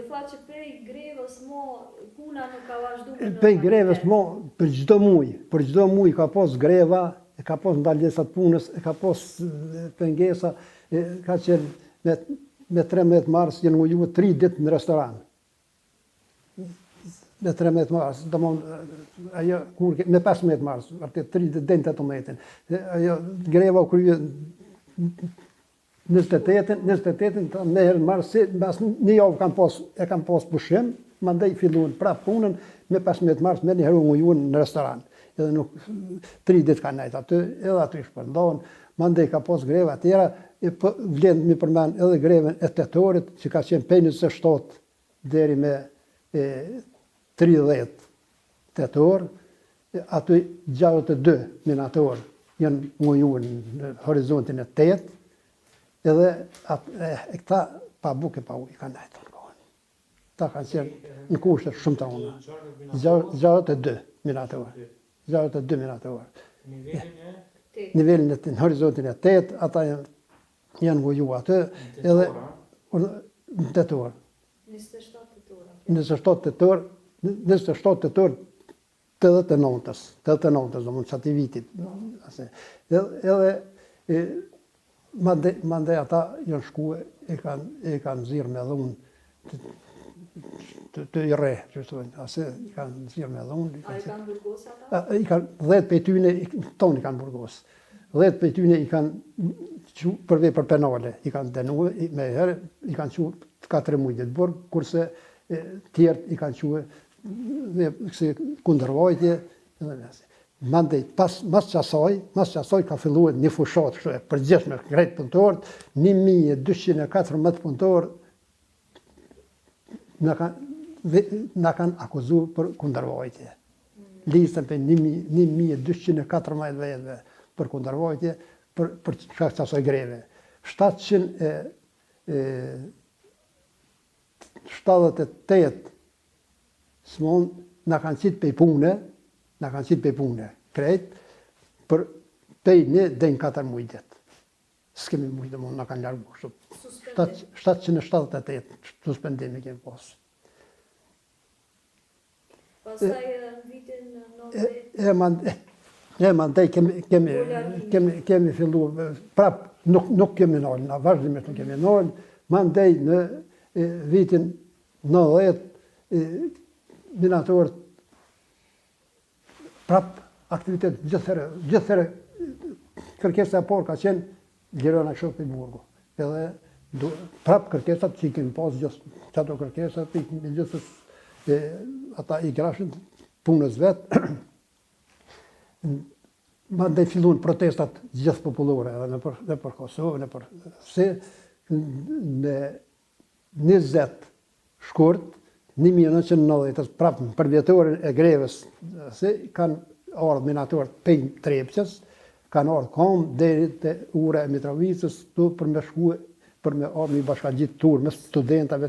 tha që prej grevës mo puna nuk ka vazhdu me normalitet. Prej grevës mo, për çdo muj ka pas greva, ka pas ndalesat punës, ka pas pengesa, ka qenë me 13 mars jenë uju 3 ditë në restoran. Me 13 mars, ajo me 15 mars, vërtet 3 ditë deri në 18. Ajo greva u krye 28-ën, me herë mars, mbas një javë kam pas pushim, mandej filluan prap punën me 15 mars me një herë u ujuan në restoran. Edhe nuk 3 ditë kanë nejtë aty, edhe aty shpërndohen, mandej ka pas greva tjera, vlen mi përmend edhe greven e tetorit, që ka qenë pej 27 deri me 30 tetor, aty 62 minator janë ngujuar në horizontin e 8, edhe këta pa buke pa ujë kanë nejtë në kohën. Ta kanë qenë në kushte shumë të una. 62 minator. 62 minator. Nivelin në horizontin e 8, ata janë nguju aty, edhe në tetor. 27 tetor, 89-ës, do mund që ati vitit. Edhe mandej ata janë shkue, e kanë zirë me dhunë të i re, që shtojnë, ase i kanë zirë me dhunë. A i kanë burgos ata? I kanë 10 për tyne, tonë i kanë burgos. 10 për tyne i kanë përvej për penale, i kanë denue, me herë, i kanë që 4 mujtë të burg, kurse tjertë i kanë që kundërvajtje. Mandej, mas qasaj ka filluar një fushat, përgjeshme krejt punëtorët, 1214 punëtorë na kanë akuzuar për kundërvajtje. Listën për 1214 vetëve për kundërvajtje, për qasaj greve. 778 smon na kanë qitë pej pune, krejt, për pej një dhe në 4 mujtë. S'kemi mujtë, na kanë largu shumë. 778 suspendimi kemi posë. Pastaj në vitin 90... Mandej kemi fillu, prap nuk kemi nalë, na vazhdimisht nuk kemi nalë, mandej në vitin 90, minatorët prap aktivitet gjithëherë kërkesa e parë ka qenë Lirona Shopi Burgu. Edhe prap kërkesat që i kemi pas gjithë çato kërkesat, i gjithës ata i grashin punës vetë. Mandej filluan protestat gjithë popullore, edhe në për Kosovë, në 20 shkurt, 1990, prapë për vjetorin e grevës, se kanë ardhë minatorët pej Trepqës, kanë ardhë kam deri të ura e Mitrovicës, për me shkue, për me ardhë me bashkëgjit turmës studentave,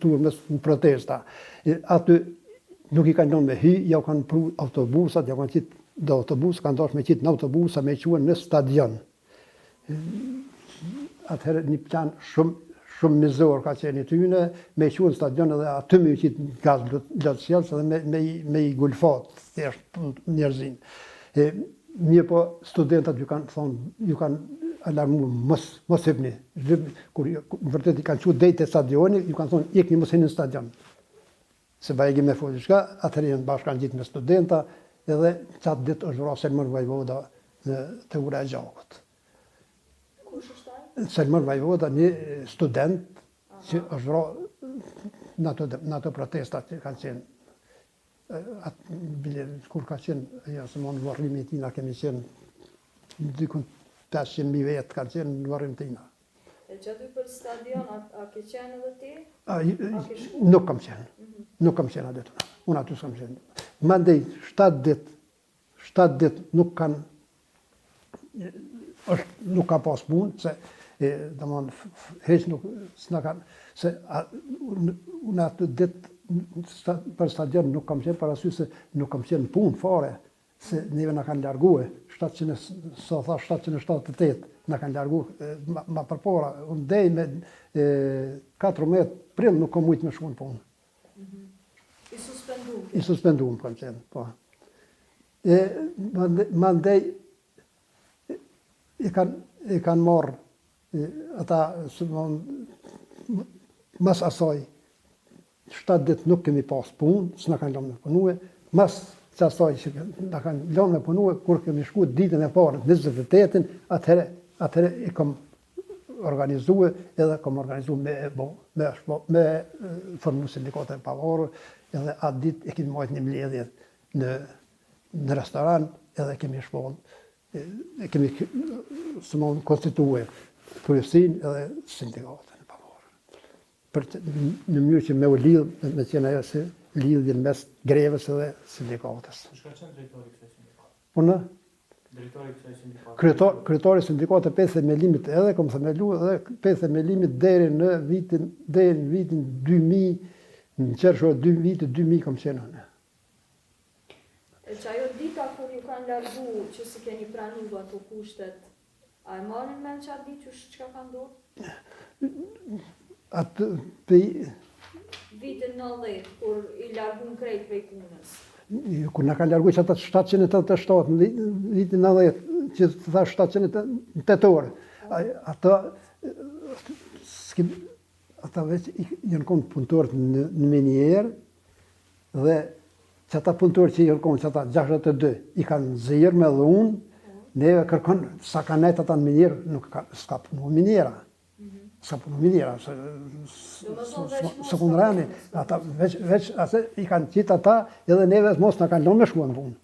turmës në protesta. Aty nuk i kanë nënë me hy, ja kanë pru autobusat, ja kanë qitë dhe autobus, kanë dash me qitë në autobusa, me quen në stadion. Atëherë një plan shumë mizor ka qenë i tyne, me quen në stadion edhe aty me qitë gaz lotësjelës edhe me i gulfat, thjesht njerëzin. Mirë po studentat ju kanë thonë, ju kanë alarmu, mos hypni. Kur vërtet i kanë qenë dejtë e stadioni, ju kanë thonë, ikni mos hyni në stadion. Se ba e gjime folë shka, atëherë jenë bashkan gjitë me studenta, edhe qatë ditë është vra Selmër Vajvoda të ura e gjakut. Kush është ai? Selmër Vajvoda, një student që është vra në ato protestat që kanë qenë. Kur ka qenë, se më në varrimi tina kemi qenë dykun 500.000 vetë kanë qenë në varrim tina. E që aty për stadion, a ke qenë edhe ti? Nuk kam qenë. Nuk kam qenë aty. Unë aty s'kam qenë. Mandej 7 dit nuk kanë, nuk ka pas punë, se heq nuk s'na kanë, se unë atë dit për stadion nuk kam qenë, parasy se nuk kam qenë punë fare. se neve na kanë largue, 778 na kanë largu ma përpora, unë dej me 14 prill nuk kom mujtë me shku në punë. I suspendum, kam qenë, po. Mandej, i kanë marrë ata, mas asaj, 7 ditë nuk kemi pas punë, s'na kanë lëmë me punue, mas që asaj që na kanë lëmë me punue, kur kemi shku ditën e parë, 28-in, atëherë i kom organizue, edhe kom organizu me formu sindikate pavarë, edhe atë ditë e kemi majtë një mbledhje në restoran, edhe kemi shpollë, e kemi konstitue kryesin edhe sindikatën e pavarë. Në mënyrë që me u lidhë, me qenë ajo si lidhjen mes greves edhe sindikatës. Shka qenë drejtori kësaj sindikate? Po në? Drejtori kësaj sindikate? Kryetari sindikate 5 themelimit edhe, kom themelu edhe 5 themelimit deri në vitin 2000, në qershor 2000 kom qenë në. E që ajo dita kur ju kanë largu që si keni pranu ato kushtet, a e marrin men që atë ditë që ka ndodhë? Atë Vitin 90, kur i largun krejt prej punës. Kur na kanë largu që ata 787 në vitin 90, që tha 788 ata veç janë konë punëtorët në menjerë dhe që ata punëtorët që janë konë që ata 62 i kanë zirë me dhunë, neve kërkon sa ka nejtë ata në menjerë, nuk s'ka punu menjera. S'ka punu menjera, së kënë rani, ata veç i kanë qitë ata edhe neve mos në kanë lonë me shkuën punë.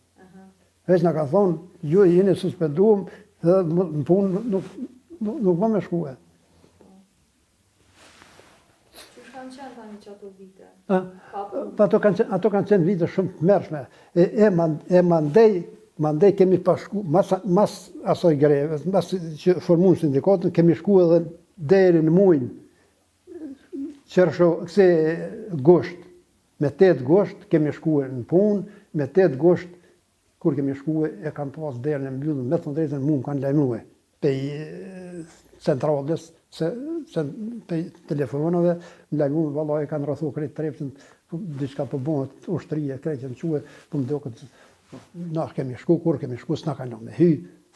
Veç në kanë thonë, ju jeni suspenduam dhe në punë nuk më me shkuën. Kanë qenë tani që ato vite? Ato kanë qenë vite shumë të mërshme. E mandej kemi pashku, mas asoj greves, mas që formun sindikatën, kemi shku edhe deri në mujnë, këse gosht, me 8 gosht kemi shku në punë, me 8 gosht, kur kemi shku e kanë pas deri në mbyllën, me të drejtën mu më kanë lajmrue, pej centrales, pej telefonave, më lajmu, vallaj, kanë rëthu krejtë trepsin, diçka po bëhet ushtrije, krejtë në quë, po më do këtë, na kemi shku, kur kemi shku, s'na kanë me hy,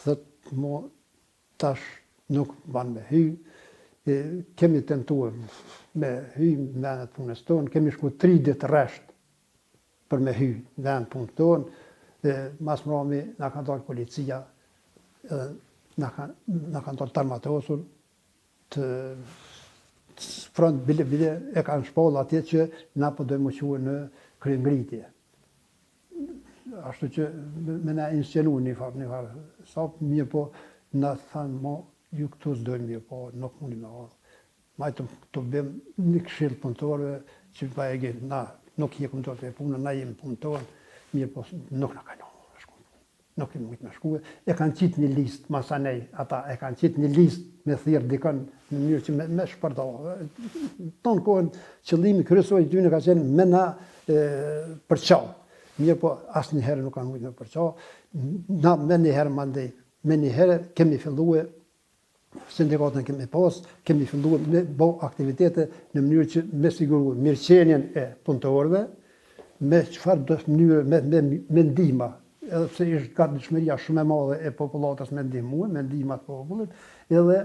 thët, mo, tash nuk ban me hy, kemi tentuar me hy në vendet punës tonë, kemi shku 3 ditë rresht për me hy në vend punës tonë, mas mrami na kanë dalë policia, na kanë dalë tarmatosur, të front bile e kanë shpollë atje që na po dojmë quë në kryengritje. Ashtu që me na inscenu një farë, sa mirë po na thanë mo, ju këtu s'dojmë mirë po, nuk mundi me ardhë. Majtë të bëjmë një këshillë punëtorëve që pa e gjenë, na nuk jekum do të e punë, na jemë punëtorë, mirë po nuk na kalon. Nuk kemi mujtë me shkue, e kanë qitë një listë, masanej, ata e kanë qitë një listë me thirë dikën në mënyrë që me shpërdo. Tonë kohën qëllimi kryesor i tyne ka qenë me na përqau. Mirë po, asë një herë nuk kanë mujtë me përqau. Na me një herë mandej, me një herë kemi filluë, sindikatën kemi pas, kemi filluë me bo aktivitete në mënyrë që me siguru mirëqenjen e punëtorëve, me qëfar do mënyrë me ndihma, edhe pse ishtë ka dëshmëria shumë e madhe e popullatës me ndihmue, me ndihmat popullit, edhe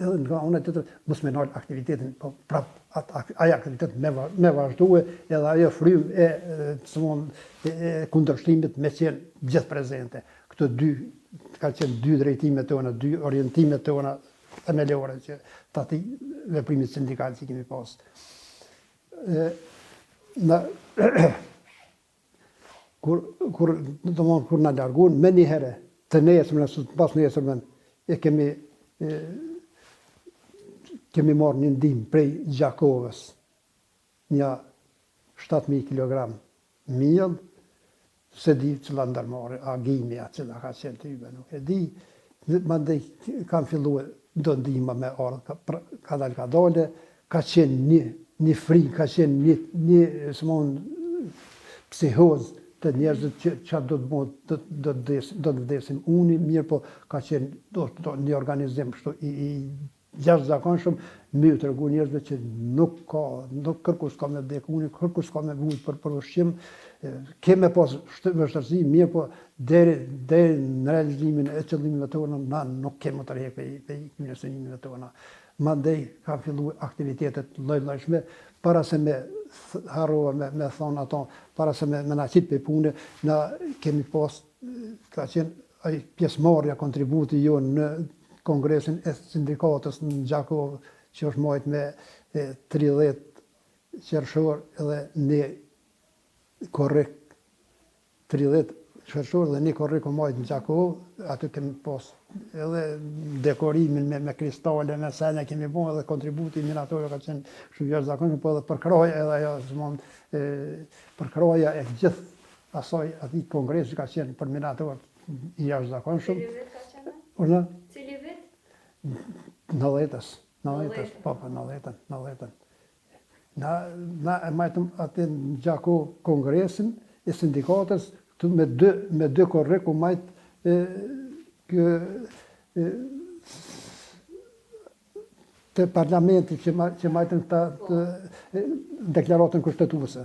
nga unë e të tërë, mos me nalë aktivitetin, po prap, aja aktivitet me vazhdue, edhe ajo frym e kundërshtimit me qenë gjithë prezente. Këto ka qenë 2 drejtimet tona, 2 orientimet tona themelore që të ati veprimit sindikal që kemi pas. Kur na largun, me një herë, të nesërmen, pas nesërmen, e kemi marrë një ndim prej Gjakovës, një 7.000 kg miell, se di cila ndërmarë, a gjimja cila ka qenë të ybe, nuk e di, mandej kam fillu do ndihma me ardhë, ka dalë, ka qenë një fri, ka qenë një psihozë të njerëzit që do të bëhen, do të vdesim unë, mirë po ka qenë një organizim kështu i jashtëzakonshëm, me ju tregu njerëzve që nuk kërkush ka me vdek unë, kërkush ka me vujt për ushqim, keme pas vështirësi, mirë po deri në realizimin e qëllimeve tona na nuk kemi të rrejë për këtyre synimeve tona. Mandej ka fillu aktivitetet lloj-llojshme, para se me harrova me thonë ato, para se me na qitë për punë, na kemi pas, ka qenë ai pjesëmarrja, kontributi jo në kongresin e sindikatës në Gjakov, që është majt me 30 qershor edhe një korrik 30 qershor dhe një korrik u majt në Gjakov, aty kemi pas edhe dekorimin me kristale, me sene kemi bo, edhe kontributi minatorë ka qenë shumë jashtëzakonshëm, po edhe përkraja edhe ajo, përkraja e gjithë asaj atij kongresi ka qenë për minatorë i jashtëzakonshëm. Cili vit ka qenë? Urna? Cili vit? 90-s, po, 90-ën. Na e majtëm atë në Gjakov kongresin e sindikatës, këtu me dy korrik u majt të parlamentit që majtën deklaratën kushtetuese.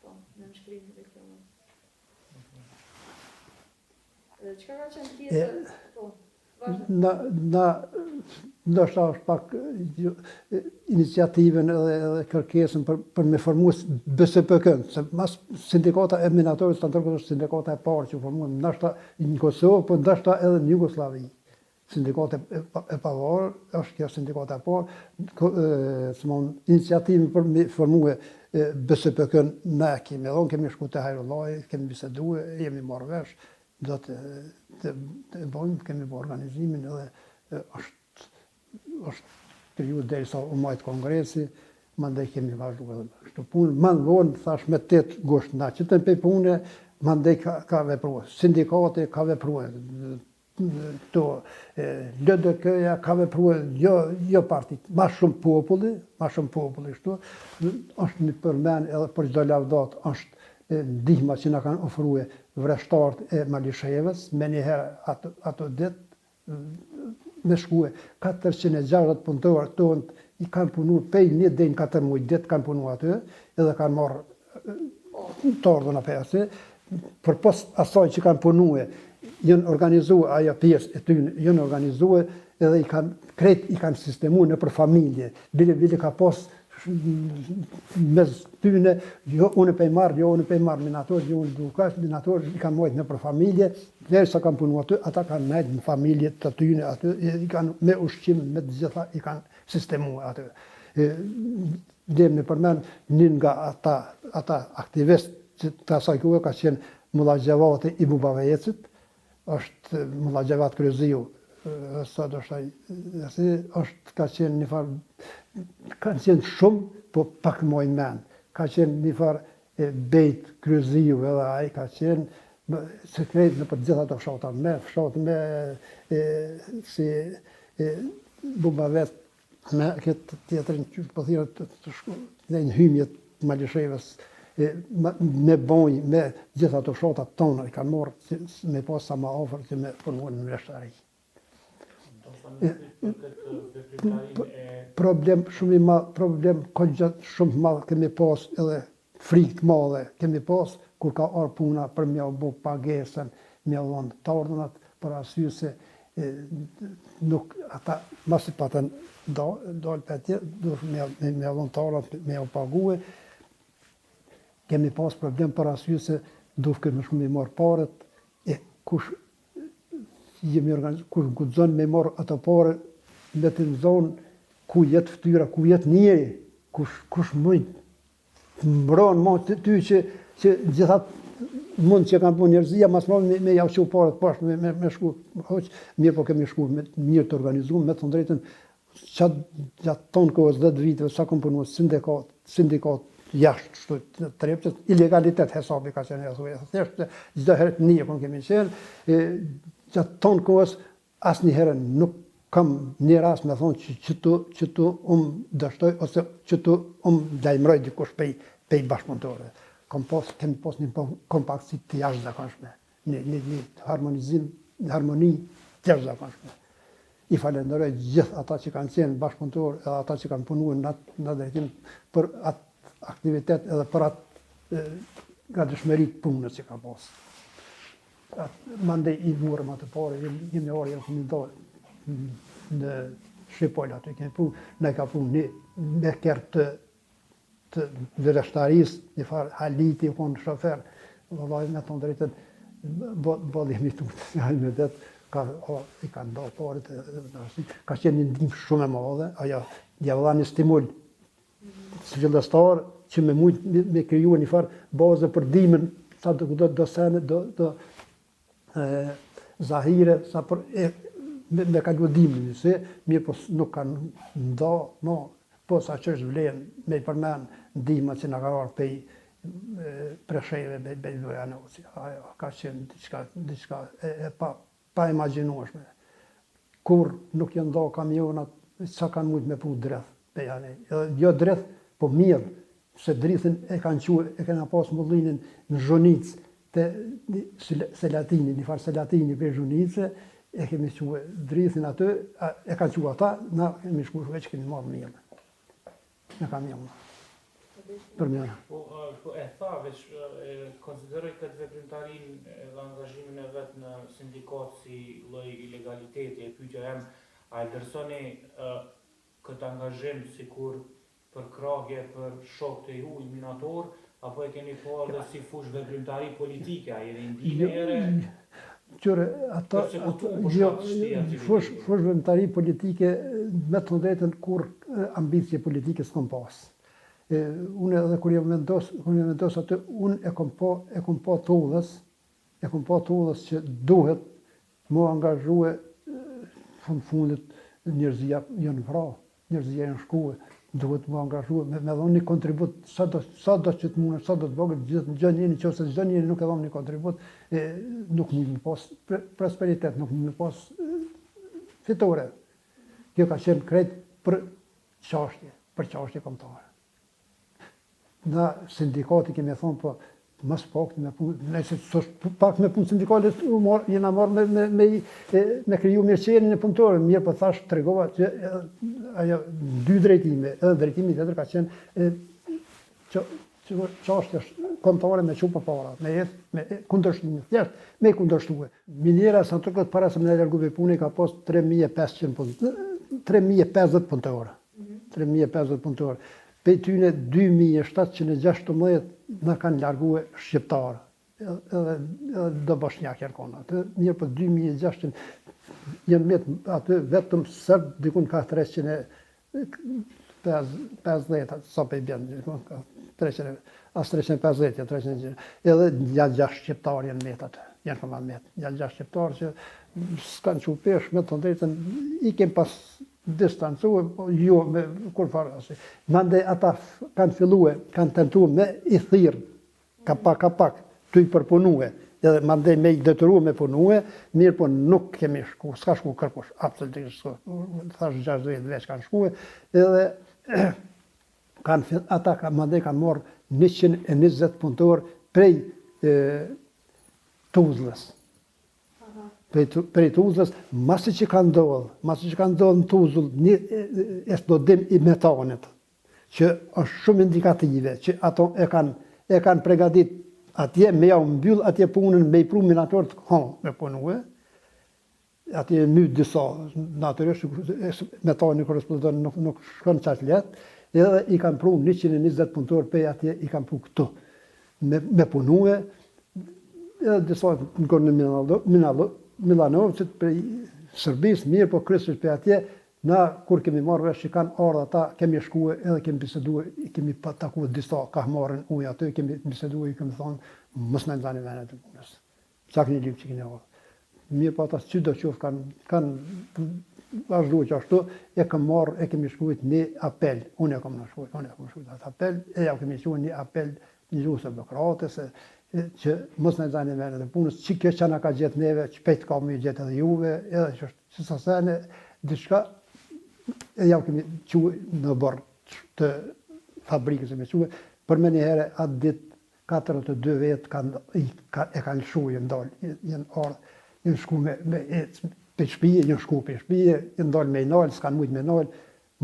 Po, në shkrim dhe kjo. Çka ka qenë tjetër? Po, vazhdo. Ndoshta është pak iniciativën edhe kërkesën për me formu BSPK-n, se mas sindikata e minatorës të ndërkohë është sindikata e parë që formuan, ndoshta në Kosovë, po ndoshta edhe në Jugosllavi. Sindikata e pavarur është kjo sindikata e parë, iniciativën për me formu BSPK-n ne kemi dhënë, kemi shku te Hajrullaj, kemi biseduar, jemi marrë vesh, do të bëjmë, kemi bërë organizimin edhe është kriju derisa u majt kongresi, mandej kemi vazhduar edhe kështu punë. Më vonë, thash me 8 gusht na qitën pe punë, mandej ka vepruar. Sindikati ka vepruar. LDK-ja ka vepruar, jo partit, ma shumë populli kështu. Është një përmen edhe për çdo lavdat, është ndihma që na kanë ofruar vreshtarët e Malishevës, me njëherë ato ditë me shkue 460 punëtorë tonë i kanë punu pej 1 deri në 4 muaj ditë kanë punu aty, edhe kanë marrë të ardhën apese, për pos asaj që kanë punue, jënë organizua ajo pjesë e tyne, jënë organizua edhe i kanë sistemu në për familje, bile ka pos mes tyne, jo unë pe marrë minator, jo unë dukash, minator i kanë mojtë në për familje, deri sa kanë punu aty, ata kanë nejtë në familje të tyne aty, i kanë me ushqim, me të gjitha, i kanë sistemu aty. Dhe me përmen njën nga ata aktivist që të asaj kohë ka qenë Mulla Gjevati i Bubavecit, është Mulla Gjevat Kryziu, sot është ka qenë një farë, kanë qenë shumë, po pak mojnë men. Ka qenë një farë bejt Kryziu, edhe ai ka qenë sekret në për gjitha të fshatë me si Bubavec, me këtë tjetërin që po thirë të shku, dhe në hymjet Malishevës, me bonj, me gjitha të fshatat tonë, i kanë morë me pas sa ma ofër që me formuar në vreshtari. Problem shumë i madh, problem shumë madh kemi pas edhe frikë madhe kemi pas kur ka ardhur puna për me u bë pagesën, me u dhënë të ardhunat për arsye se nuk ata mos i patën dal për atje, duhet me u dhënë të ardhunat, me u pague. Kemi pas problem për arsye se duhet me shumë i marr parët e kush kush guxon me marr ato parë me të zonë ku jetë ftyra, ku jetë njeri, kush mund mbron mo ty që gjithat mund që kanë punë njerëzia, mas me ja uqu parët pashtë, me shku, hoq, mirë po kemi shku, me mirë të organizuar, me të drejtën, gjatë tonë kohës 10 viteve, sa kom punu sindikat jashtë, shtu të trepqës, ilegalitet hesabi ka qenë e thuja, thjeshtë, gjithë herët një kom kemi qenë, gjatë tonë kohës, asë një herën nuk kam një ras me thonë që tu dështoj, ose që tu lajmëroj dikush pej bashkëpunëtore. kemi pas një kompaktësi të jashtëzakonshme, një harmoni të jashtëzakonshme. I falenderoj gjithë ata që kanë qenë bashkëpunëtorë edhe ata që kanë punuar në drejtim për atë aktivitet edhe për atë gatishmëri të punës që ka pas. Mandej i morëm atë parë, jemi orë jemi ndodhë në Shqipol aty kemi punë, ne ka punë me kërë të vëreshtarisë, një farë haliti, konë shofer, vëllaj me tonë drejtën, bëllë jemi të me vetë, i ka nda parit, ka qenë një ndim shumë e madhe, aja javëdha një stimul zhvillestar që me mujtë me kriju një farë bazë për dimën, sa do sene, do zahire, sa për me kalu dimën, se mirë po nuk kanë nda, no, po sa që është vlenë me i përmen ndima që në ka arë pej presheve, bej Vojanosi. Ajo ka qenë diçka e pa imaginueshme. Kur nuk janë nda kamionat, sa kanë mujtë me pu dreth, jo dreth, po mirë, se drithin e kanë quë, e kena pas mullinin në Zhonicë, të Selatini, një farë Selatini për Zhonicë, e kemi quë drithin atë, e kanë quë ata, na kemi shku që kemi marrë mirë. Në kamion. Për mirë. Po e tha, veç konsideroj këtë veprimtarin dhe angazhimin e vetë në sindikat si lloj ilegaliteti, e pyetja jem, a e vlerësoni këtë angazhim sikur për krahje për shokët e juaj minator, apo e keni po edhe si fush veprimtari politike, a jeni ndihme ere? Qyre, ata, fush veprimtari politike, me të drejtën kur ambicje politike s'kom pas. Unë edhe kur jam vendos atë, unë e kom pa tullës që duhet më angazhue fundit njerëzia janë vra, njerëzia janë shkue, duhet më angazhue, me dhonë një kontribut, sa do që të mundë, sa do të vogët, gjë njëni, që ose gjë njëni nuk e dhonë një kontribut, nuk mund më pas prosperitet, nuk mund më pas fitore. Kjo ka qenë krejt për qashtje kombëtare. Na sindikati kemi thonë, po mas pak me punë, nëse pak me punë sindikalit, jena marrë me kriju mirëqenien e punëtorëve, mirë po thash tregova që ajo dy drejtime, edhe drejtimi tjetër ka qenë çështja kombëtare me çupa para, me kundërshtim, thjesht me kundërshtue. Miniera sa të këtë para se më largove punë ka pas 3500 punëtorë, 3050 punëtorë. 3050 punëtorë. Pe tyne 2716 në kanë largue shqiptarë, edhe do bosnjak janë konë atë, mirë për 2600 janë metë atë vetëm sërbë, dikun ka 350, sa pe i bjenë, as 350, 300, edhe janë 6 shqiptarë janë metë atë, janë këma metë, janë 6 shqiptarë që s'kanë që pesh, me të ndrejtën, i kem pas distancuë, jo me kur farë. Mande ata kanë fillue, kanë tentuar me i thirrë, ka pak, të i përpunue, edhe mande me i detyruar me punue, mirë po nuk kemi shku, s'ka shku kërkush, absolutisht, thash 60 veç kanë shkue, edhe ata mande kanë marrë 120 punëtorë prej Tuzlës. Prej Tuzlës, masi që ka ndodhë në Tuzlë një eksplodim i metanit, që është shumë indikative, që ato e kanë pregadit atje me ja mbyll atje punën me i pru minator të kanë me punue, atje mytë disa, natyrisht metani kër eksplodon nuk shkon qatë letë, edhe i kanë pru 120 punëtorë pej atje i kanë pru këtu, me punue, edhe disa në kërë në Milanovcit për Sërbis, mirë po kryesisht për atje, na kur kemi marrë vesh që kanë ardhur ata, kemi shkuar edhe kemi biseduar, kemi takuar disa ka marrën ujë aty, kemi biseduar, i kemi thonë mos na nxani vendet e punës. Çka keni lyp që keni ardhur. Mirë po ata çdo qoftë kanë vazhduar që ashtu, e kam marrë, e kemi shkruajt një apel, unë e kam shkruajt atë apel, e ja kemi shkruajt një apel një lusë bërokrate, që mos në zani vendet e punës, që kjo që na ka gjetë neve, që pejtë ka më gjetë edhe juve, edhe që sa sene, diçka, e ja kemi quë në bord të fabrikës e me quë, për me një herë atë ditë 42 vetë e kanë lëshu, jenë dalë, jenë ardhë, jenë shku për shpije, jenë shku për shpije, jenë dalë me i nalë, s'kanë mujtë me nalë,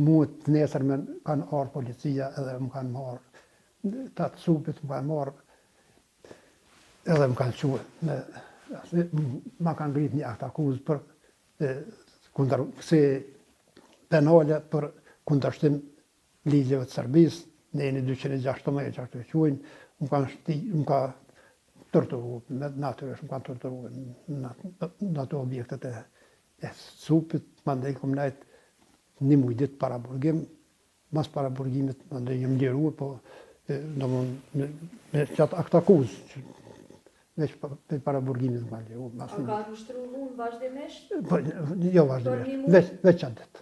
muët nesër me kanë ardhë policia edhe më kanë marrë tatë supit, më kanë marrë edhe më kanë quë, ma kanë ngritë një akt akuzë për penale për kundërshtim ligjeve të Serbisë, në jeni 216 që ashtu e quajnë, më ka torturu, natyrisht më kanë torturu në ato objektet e supit, mandej kom najt një muj ditë para burgim, mas para burgimit mandej jëm liru, po me qatë akt akuzë, veç para burgimit më liru. A ka nështru unë vazhdimisht? Jo vazhdimisht, veç qatë ditë.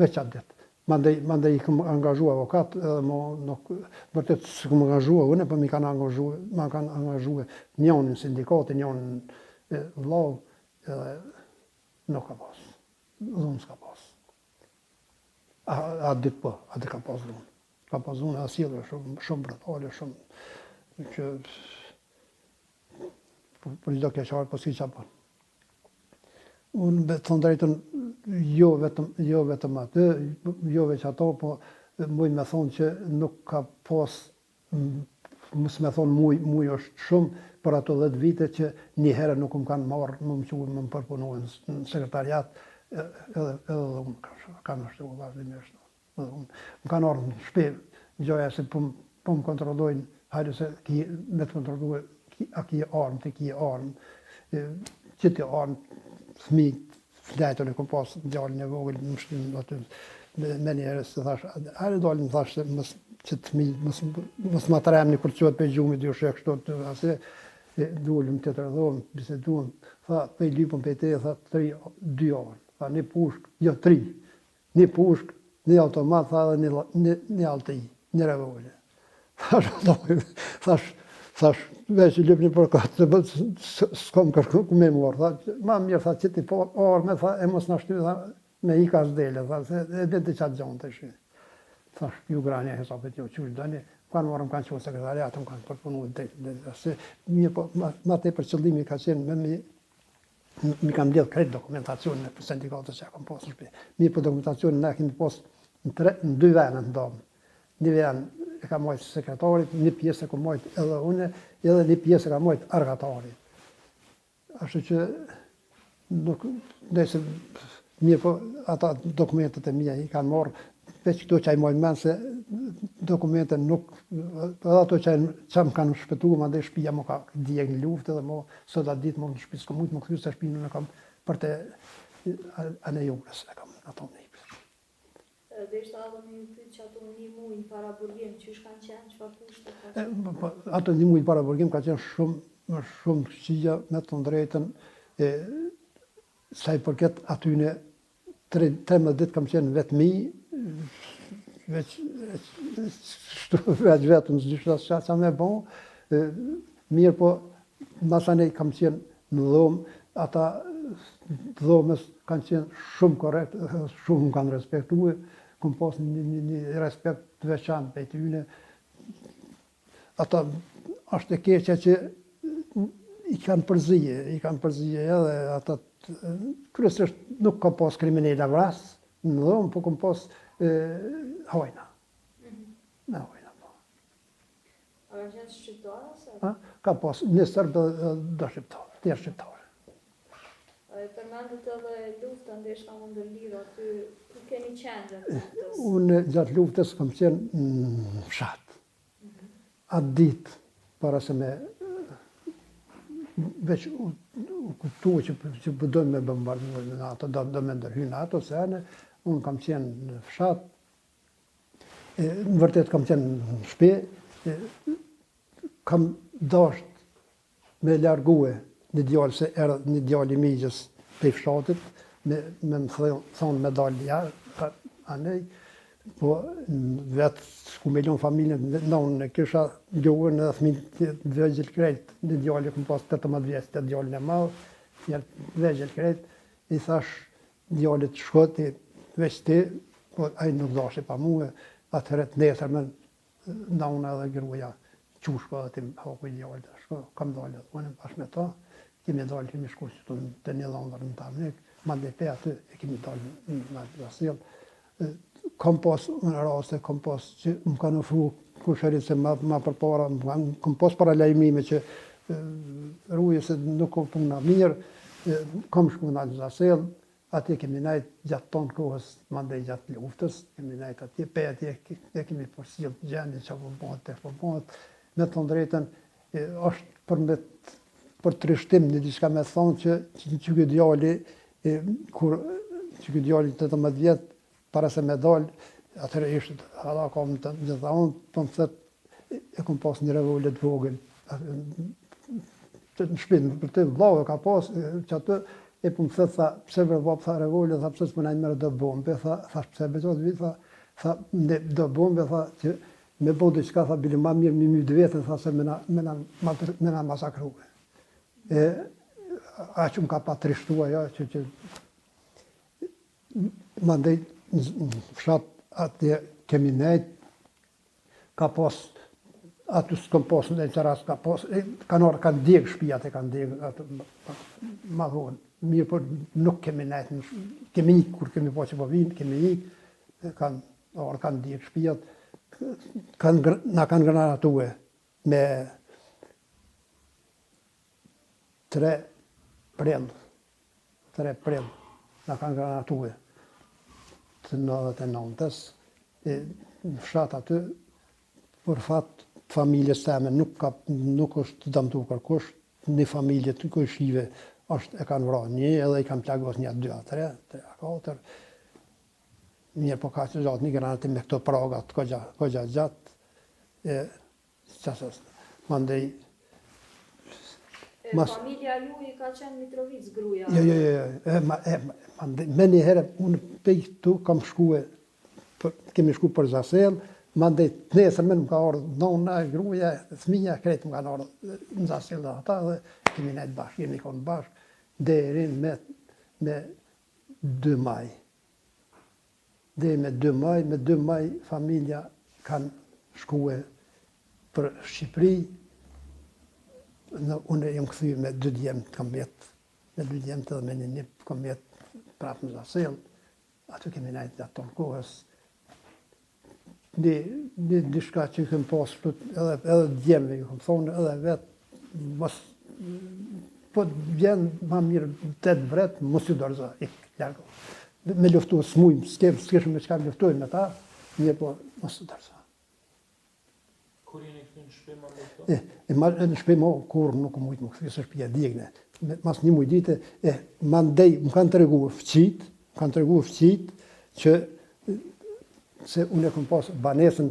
Veç qatë ditë. Mandej i këm angazhu avokat, nuk vërtet së këm angazhu une, për mi kanë angazhu njënin sindikati, njënin vlau, edhe nuk ka pas. Dhunë s'ka pas. A ditë po, a ditë ka pas dhunë. Ka pas dhunë asilë shumë brutale, shumë që për çdo keqarë, po si qa po. Unë të thënë drejtën, jo vetëm atë, jo veç ato, po mujnë me thonë që nuk ka pas, mësë me thonë muj është shumë, për ato 10 vite që një herë nuk më kanë marrë, më më përpunu në sekretariat, edhe unë kanë nështru vazhdimisht. Më kanë orë në shpe, gjoja se po më kontrollojnë, hajde se me të kontrollu, a ki armë, të ki armë, që ti armë, fëmi, flajtën e kom pas djallin e vogël, më shtinë aty, me njerës, të thash, hajde dalin, thash, që të fëmi, mos ma të remni kur qëtë për gjumi, dy shek, shtot, ase, dullim të të rëdhëm, biseduam, tha, për i lypëm për te, tha, 2 armë, tha, një pushk, jo 3, një pushk, një automat, tha, dhe një alti, një revolje. Thash, veç i lypni për katë, s'kom kërku me morë, ma mirë, tha, që ti po arme, tha, e mos në shty, tha, me i ka s'dele, tha, se e dhe të qatë gjonë të shi. Thash, ju granja e sapet jo, që dani, kanë morë më kanë qo sekretariat, më kanë përpunu se mirë, po, ma te për qëllimi ka qenë, mi kam lidhë krejt dokumentacionin e për sindikatës që kam posë në shpi. Mirë, për dokumentacionin ne kemi posë në 2 venë në domë. Një venë e ka mojtë sekretarit, një pjesë e ka mojtë edhe une, edhe një pjesë e ka mojtë argatarit. Ashtu që nuk, nëse mirë po ata dokumentet e mija i kanë marrë, veç këto që i mojnë menë se dokumentet nuk, edhe ato që më kanë shpëtu, ma dhe shpija më ka djeg një luftë edhe më sot atë ditë më në shpi, s'ko mujtë më këthy se shpinë në kam për të anë jurës e kam ato një. Dhe ishte adhe me ju pytë që ato një mujnë para burgim, që është kanë qenë, që fa kushte? Ato një mujnë para burgim ka qenë shumë shqia me të ndrejten, sa i përket atyne 13 ditë kam qenë vetë mi, veç vetëm së gjithë që me bon, mirë po, masane kam qenë në dhomë, ata dhomës kanë qenë shumë korrekt, shumë më kanë respektue, kom pas një respekt të veçantë për tyne. Ata është e keqja që i kanë përzije edhe ata kryesisht nuk kam pas kriminella vras në dhomë, po kom pas hojna. Me hojna, po. A ka qenë shqiptarë? Ka pas një sërbë dhe shqiptarë, tjerë shqiptarë. Përmendet edhe luftën dhe ishta më ndërlidhë aty, ku keni qenë gjatë luftës? Unë gjatë luftës kam qenë në fshatë. Atë ditë, para se me veç u kuptu që përdojnë me bëmbardu në ato, do me ndërhy në ato, se anë, unë kam qenë në fshatë, në vërtet kam qenë në shpe, kam dasht me largue një djallë se erë një djallë i migjës për i fshatit, me më thonë me dalë ja, anej, po vetë ku me lonë familjen, në unë kisha gjohën edhe thminë të vegjel krejt, një djallë këm pas 18 vjetë, të djallën e madhë, vegjel krejt, i thash djallit shkoti, veç ti, po ajë nuk dashi pa muhe, atëherët nesër me në unë edhe gruja, qush po aty haku i djalë, shko, kam dalë, unë bashkë me ta, kemi shku që të një landër në Tamnik, mandej pe aty e kemi dalë në Zasil. Kam pas në raste, kam pas që më kanë ofru kusherit se ma përpara, kam pas para lajmime që rruje se nuk ka puna mirë, kam shku në Zasil, atje kemi najt gjatë tonë kohës, mandej gjatë luftës, kemi najt atje, pe atje e kemi përsil gjendje që po bëhet, me të drejtën, është për trishtim një diçka me thonë që ky djali, kur ky djali 18 vjetë, para se me dalë, atëherë ishte hala kam të gjitha unë, po më thëtë, e kom pas një revolet vogël, në shpinë, për të vlau e ka pas, që atë, e po më thëtë, tha, pse vërë tha revolet, tha, pse s'më najnë mërë do bombe, tha, pse beqot vit, tha, do bombe, tha, që me bo diçka, tha, bili ma mirë mi mytë vetën, tha, se me na masakruhe. A që më ka pa trishtua, ja, që mandej në fshat atje kemi nejt, ka pas, aty s'kom pas në që rast ka pas, kanë djegë shpijat e kanë djegë, ma thonë, mirë për nuk kemi nejt, kemi ikë kur kemi po që po vinë, kemi ikë, kanë djegë shpijat, na kanë granatue me 3 prind, na kanë granatue të 99-ës, në fshat aty, për fat familjes teme nuk është dëmtu kërkush, një familje të këshive e kanë vra një, edhe i kanë plagos një 2, 3, 4, mirë po ka që gjatë një granatim me këto pragat, kogja gjatë, qasës, mandej, Familja ju i ka qenë Mitrovic gruja? Me një herë, unë te këtu kam shkue, kemi shku për Zasel, mandej të nesër me më ka ardhë nona, gruja, thmija, kretë më kanë ardhë në Zasel dhe ata dhe kemi nejtë bashkë, jemi konë bashkë, deri me 2 maj. Deri me 2 maj familja kanë shkue për Shqipëri. Unë jam këthy me 2 djemë të kam jetë, me 2 djemë të dhe me një njëpë kam jetë prapë në Zasel. Aty kemi najtë atë tonë kohës. Një dishka që këmë pasë, edhe djemë, ju këmë thonë, edhe vetë, po vjenë ma mirë 8 vretë, mos ju dorëza, largo. Me luftu s'mujmë, s'keshëm me qka luftojnë me ta, mirë po mos ju dorëza. Kur jeni këtu në shpi ma lufto? Në shpi ma kur nuk mujtë më këthy, së shpija digne. Mas një mujtë dite, mandej më kanë të regu fëqit, që se unë e këmë pasë banesën,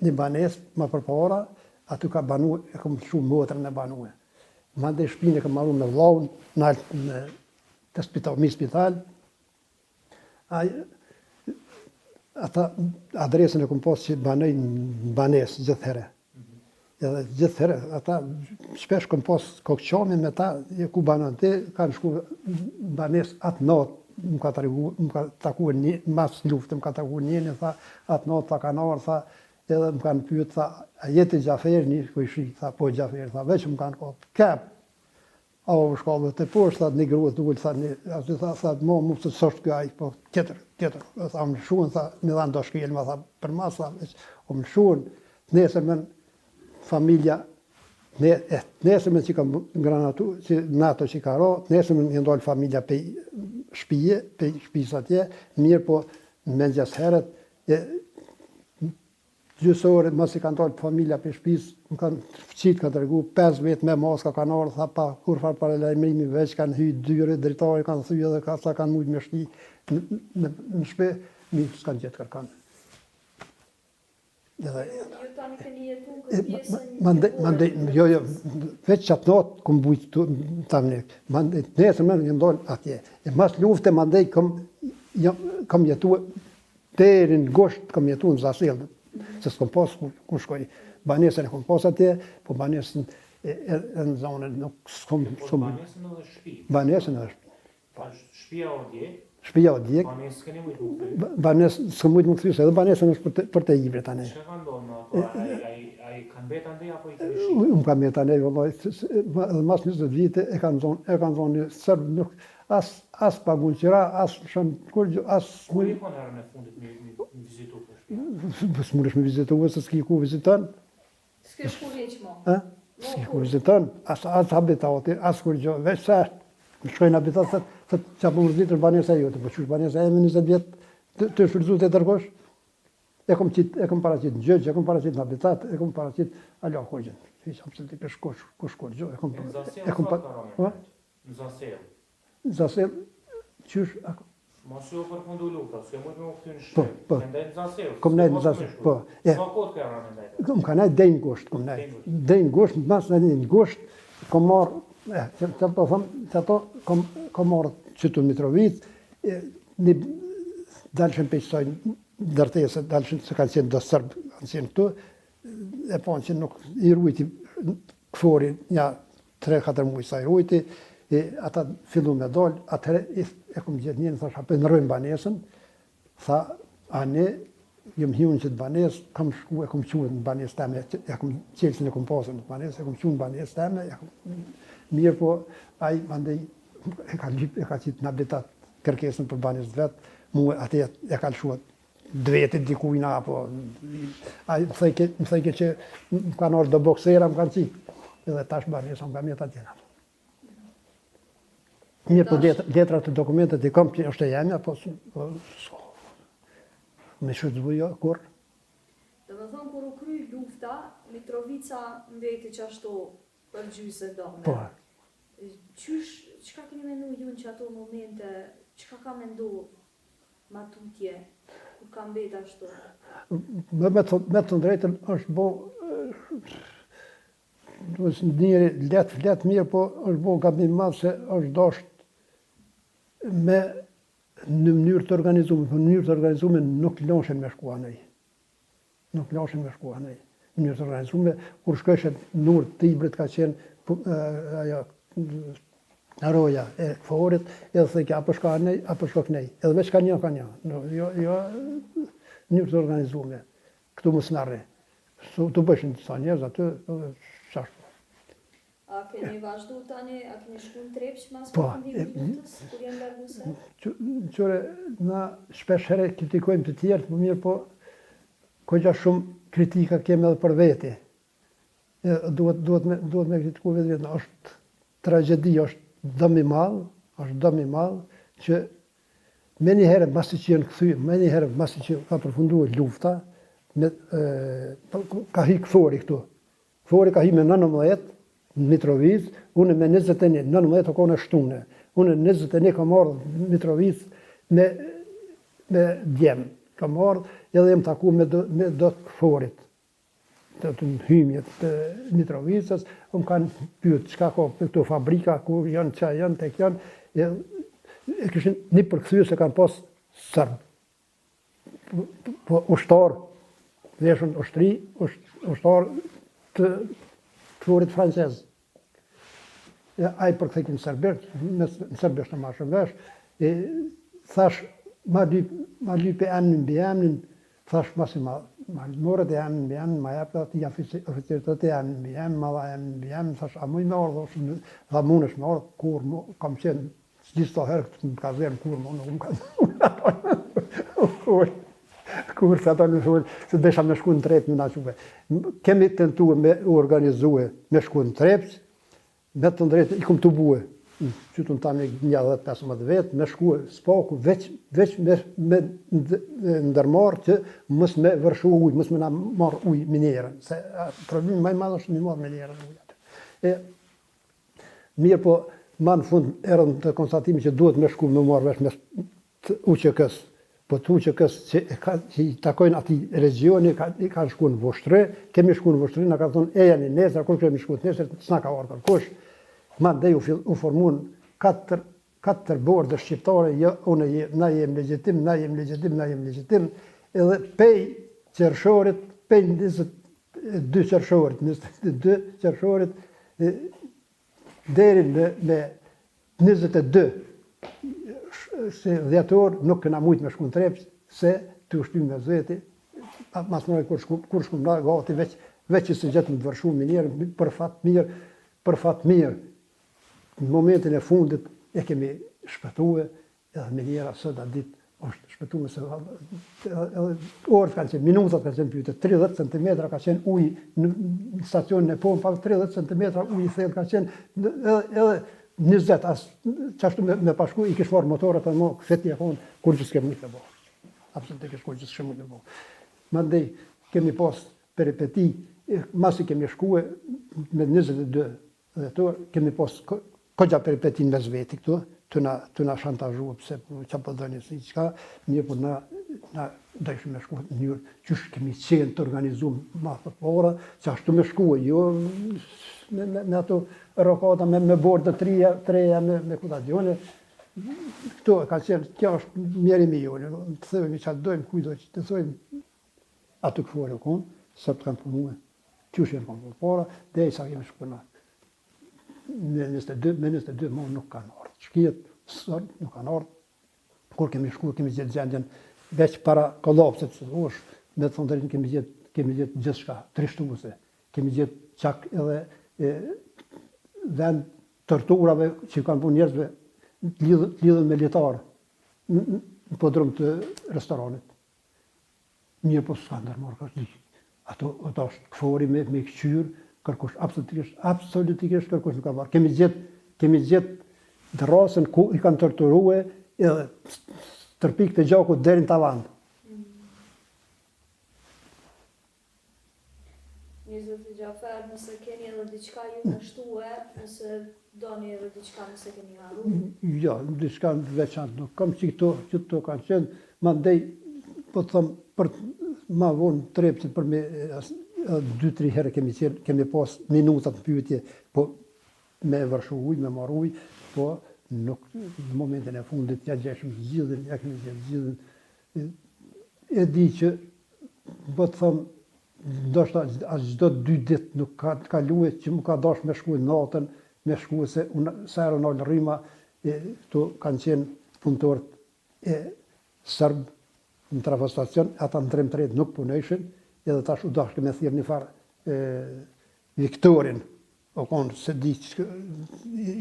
një banesë ma përpara, aty ka banu, e këmë shumë motrën e banue. Mandej shpinë e këmë marru me vlaun, në të spital, ata adresën e këmë pasë që banoj në banesë gjithë herë. Edhe gjithë herë, ata shpesh këmë pasë kokëqamin me ta, ku banon te, kanë shku banesë atë natë, më ka taku një, mas luftë më ka taku njëni, tha, atë natë ta kanë arë, tha, edhe më kanë pyet, tha, a jeti Gjafer, një kujshi, tha, po Gjafer, tha, veç më kanë kopë, kep, a o shkallë të poshtë, tha, një gruët duhet, tha, mu të sështë kjo ajë, po, tjetër, tha, më shuën, tha, një dhanë do shkjelë, tha, për mas, tha, o më shuën, nesër men, familja, nesër men që kam granatu, që nato që ka ro, nesër men një ndollë familja pe shpijës atje, mirë po me gjas heret, gjysore, mësë i kanë ndollë familja pe shpijës, më kanë fëqit ka të regu, 5 vetë me maska kanë orë, tha pa kur farë para lajmërimi veç, kanë hyjë dyre, dritari kanë thyjë edhe ka kanë mujtë me shti në shpe, mirë s'kanë gjithë kërkanë. Ju tani keni jetu në këtë pjesën? Jo, veç qatë natë këmë bujtë të tamnik. Nesër me në ndollë atje. E mas lufte, mandej kam jetu, deri në gosht kam jetu në Zasel, se s'kom pas ku shkoj. Banesën e kom pas atje, po banesën e në zonën nuk s'kom... Banesën edhe shpi? Banesën edhe shpi. Shpia o dje? Shpia o djek. Banesë s'keni mujtë më këthy? Banesë s'kom mujtë më këthy, se edhe banesën është për të ibre tani. Që ka ndonë me ato? A ai kanë bet andej apo i kemi shi? Unë kam jetë anej, vëllaj, edhe mas 20 vite e kanë zonë një sërbë, nuk, as pagun qira, as shën, kur gjë, as... Kur i konë herën e fundit mi vizitu për shtëpi? S'mundesh me vizitu, se s'ki ku viziton, S'ke shku vjeq mo. s'ki ku viziton, as habitati, as kur gjë, veç se më shkojnë habitat, se që po më rëzitër banesa jote, po qysh banesa e me 20 vjetë, të shfrytzu të tërkosh, e kom paraqit në gjëgjë, e kom paraqit në habitat, e kom paraqit alo hoqën. Hiqam se ti pesh kush gjë, e kom Në Zasel, e kom sa ka rame? Në Zasel. Zasel, qysh, Mos ju përfundu lufta, s'ke mujt me u këty në Po, shtëpi. po. Me ndajt në Zasel. Kom nejt në Zasel, po. Sa kohë të ka rame ndajt? Kom ka nejt dejnë gusht, kom nejt. Dejnë gusht, mas në dejnë gusht, kom marrë, që po thëmë, që ato, kom marrë qytu Mitrovic, dalëshën peqësojnë dërtese, dalëshën se kanë qenë do sërbë, kanë qenë këtu, e ponë që nuk i rujti këfori një 3-4 mujë sa i rujti, ata fillu me dollë, atëre e kom gjithë njënë, thash, apë në rojnë banesën, tha, ane, jem hiun që të banesë, kam shku, e kom quet në banesë teme, e kom qelësin e kom pasën në banesë, e kom quet në banesë teme, mirë po, aj, andej, e ka qitë në habitat kërkesën për banesë të vetë, mu atë e ka lëshuat dvetit dikujna, apo, aj, më thejke që më kanë orë do boksera, më kanë qitë, edhe tash banesë, më kam jetë atjena. Mirë po letra të dokumentet i kam që është e jemja, po me shuzbu jo, kur? Dhe më thonë, kur u kry lufta, Mitrovica mbeti që ashtu për gjysë e dome. Po. Qka keni menu ju në që ato momente, qka ka mendu ma tutje, kur ka mbet ashtu? Me të drejtën është bo, njëri let mirë, po është bo gabim madhë se është dosht me në mënyrë të organizume, në mënyrë të organizume nuk lëshën me shku anej. Nuk lëshën me shku anej. Në mënyrë të organizume, kur shkëshet nur të ibrit ka qenë ajo roja e forit, edhe thëjke apo shka anej, apo shka kënej. Edhe veç ka një. Jo, mënyrë të organizume. Këtu më snarri. Të bëshin të sa njerëz aty, qashtu. A keni vazhdu tani, a keni shku në Trepç mas Po, përfundimit luftës, kur jenë largu se? Qore, na shpesh herë kritikojmë të tjerë, më mirë po, kogja shumë kritika kemi edhe për veti. Duhet me kritiku vetë, është tragedi, është dëmi madh, që me një herë masi që jenë këthy, me një herë masi që ka përfunduar lufta, ka hi këfori këtu. Këfori ka hi me 19, Mitrovic, unë me 21, 19 o kone shtune. Unë 21 ka marrë Mitrovic me djem. Ka marrë edhe jem taku me do të këforit. Të hymjet të Mitrovicës, më kanë pyet çka ka për këto fabrika, ku janë, qa janë, tek janë. E këshin një përkëthyë se kanë pas sërbë. Po ushtar, veshën ushtri, ushtar të këforit francez. Ai përkthekin serbisht, në serbisht në marrë vesh, thash, ma lype emnin bi emnin, thash masi ma morët e emnin bi emnin, ma jepë ati oficeritet e emnin bi emnin, ma dha emnin bi emnin, thash, a muj me orë, dha munesh me orë, kur, kam qenë, s'gjith të herë këtë më ka zërën, kur, nuk më ka kur se ato në shumë, se desha me shku në Trepë, në quve. Kemi tentu me organizue me shku në Trepë, me të ndrejtë, i kom të bue, qytun ta me 10-15 vetë, me shku spaku, veç me ndërmarë që mës me vërshu ujë, mës me na marë ujë minjerën, se problemi maj madhë është me marë minjerën ujë. Mirë po, ma në fund erën të konstatimi që duhet me shku me marë vesh me UQK-s, po të UQK-s që i takojnë ati regioni, i kanë shku në Voshtërë, kemi shku në Voshtërë, në ka thonë, e janë i nesër, kur kemi shku të nesër, s'na ka orë kërkush. Ma ndej u formun 4 bordë shqiptare, na jem legjitim, edhe pej qershorit, pej 22 qershorit, 22 qershorit, deri me 22 se dhjetor nuk këna mujt me shku në Trepë, se të ushtim me zveti, mas mëroj kur shkum nga gati veç veç që se gjetë më të vërshu më njerë, për fat mirë, në momentin e fundit e kemi shpëtue, edhe më njerë sot atë ditë është shpëtue se orët kanë qenë, minutat kanë qenë pyte, 30 cm ka qenë ujë në stacionin e pompave, 30 cm ujë i thellë ka qenë, edhe 20, qashtu me pashku i kish marrë motorët e mo, feti e konë, kur që s'kem një të bo. Absolutisht kur që s'kem një të bo. Mandej, kemi pas peripeti, masi kemi shkue me 22 dhe të, kemi pas kogja peripetin me zveti këtu, të na shantazhua pëse që po dhëni si qka, mirë po na dojshme me shku në njërë, qysh kemi qenë të organizum ma të pora, që ashtu me shkue, jo me ato rokata, me bordë treja, me kutadione, këto ka qenë, kjo është mjerimi jonë, të thëvemi që atë dojmë, kujdoj që të thëvemi, atë këfore konë, së të kanë punue, qysh jenë kanë pora, dhe i sa kemi shku na. Me 22 mon nuk kanë ardhë. Shkijet, sot nuk kanë ardhë. Kur kemi shku, kemi gjithë gjendjen, veç para kolapset së osh, me të thonë të rinë kemi gjithë gjithë shka, trishtuese. Kemi gjithë qak edhe vend tërturave që kanë punë njerëzve lidhën me ljetarë në podrum të restoranit. Mirë po s'ka ndërmarë ka shdi. Ato është këfori me këqyrë, kërkush absolutikisht kërkush nuk ka marrë. Kemi gjithë rasën ku i kanë torturue edhe tërpik të gjakut deri në tavan. Zoti Gjafer, nëse keni edhe diçka ju në shtue, nëse doni edhe diçka nëse keni haru? Jo, diçka veçantë nuk kam që këto kanë qenë, mandej, po të thëmë, për ma vonë trepqit për me 2-3 herë kemi pas minutat në pyetje, po me vërshu ujë, me marrë ujë, po nuk në momentin e fundit ja gjeshëm zgjidhin, ja kemi zgjidhin. E di që, po të thëmë, ndoshta as çdo 2 ditë nuk ka kalue që më ka dash me shku natën, me shku se sa herë në rryma, këtu kanë qenë punëtorët e sërbë në trafostacion, ata në 13 nuk punojshin, edhe tash u dashke me thirë një farë Viktorin, o konë se di që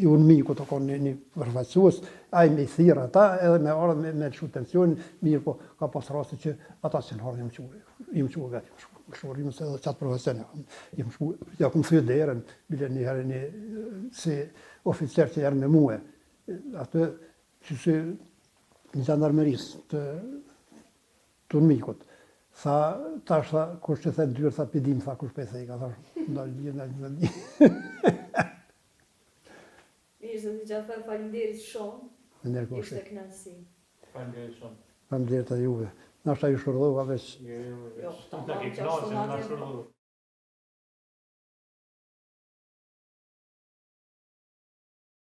i unë miku të konë një përfaqësues, a i me i thirë ata edhe me ardhë me lëshu tensionin, mirë po ka pas rasti që ata që në ardhë im quë vetë, më shurime se edhe qatë profesion, im shku, ja këmë thyrë dhe erën, bile një herë një si oficer që erë me muë, atë që si një jandarmerisë të unë mikut. Tha, tash tha, kush që the ndyrë, tha, pidim, tha, kush pe thej, ka thash, ndalë. Mirë, Zoti Gjafer, faleminderit shumë. Ishte kënaqësi. Faleminderit shumë. Faleminderit edhe juve. Nashta ju shurdhova veç. Jo, ta ke kënaqur, na shurdhova.